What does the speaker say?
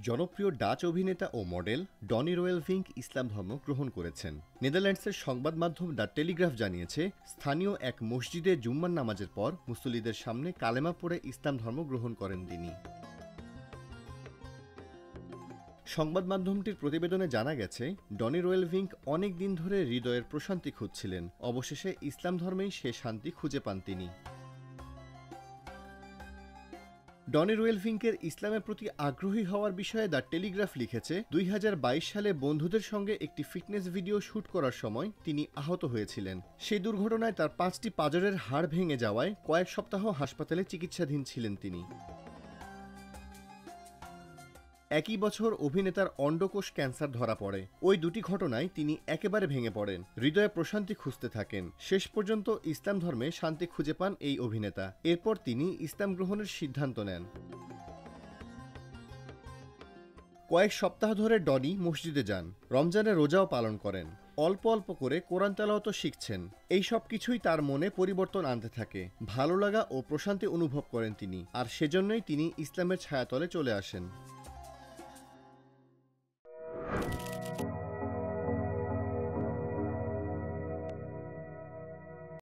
জনপ্রিয় ডাচ অভিনেতা ও model Donny রোয়েলভিঙ্ক ইসলাম ধর্ম গ্রহণ করেছেন। নেদারল্যান্ডসের সংবাদ মাধ্যম দ্য টেলিগ্রাফ জানিয়েছে, স্থানীয় এক মসজিদে জুম্মার নামাজের পর মুসল্লিদের সামনে কালেমা পড়ে ইসলাম ধর্ম গ্রহণ করেন তিনি। সংবাদ মাধ্যমটির প্রতিবেদনে জানা গেছে, ডনি রোয়েলভিঙ্ক অনেক দিন ধরে হৃদয়ের প্রশান্তি খুঁজছিলেন। অবশেষে ইসলাম ধর্মেই সে শান্তি খুঁজে পান তিনি। ডনি রোয়েলভিঙ্কের ইসলামের প্রতি আগ্রহী হওয়ার বিষয়ে দ্য টেলিগ্রাফ লিখেছে, 2022 সালে বন্ধুদের সঙ্গে একটি ফিটনেস ভিডিও শ্যুট করার সময় তিনি আহত হয়েছিলেন। সেই দুর্ঘটনায় তার 5টি পাঁজরের হাড় ভেঙে যাওয়ায় কয়েক সপ্তাহ হাসপাতালে চিকিৎসাধীন ছিলেন তিনি। একই বছর অভিনেতার অন্ডকোষ ক্যান্সার ধরা পড়ে। ওই দুটি ঘটনায় তিনি একেবারে ভেঙে পড়েন, হৃদয়ে প্রশান্তি খুঁজতে থাকেন। শেষ পর্যন্ত ইসলাম ধর্মে শান্তি খুঁজে পান এই অভিনেতা। এরপর তিনি ইসলাম গ্রহণের সিদ্ধান্ত নেন। কয়েক সপ্তাহ ধরে ডনি মসজিদে যান, রমজানে রোজাও পালন করেন, অল্প অল্প করে কোরআন তেলাওয়াতও শিখছেন। এই সব কিছুই তার মনে পরিবর্তন আনতে থাকে। ভালো লাগা ও প্রশান্তি অনুভব করেন তিনি, আর সেজন্যই তিনি ইসলামের ছায়াতলে চলে আসেন।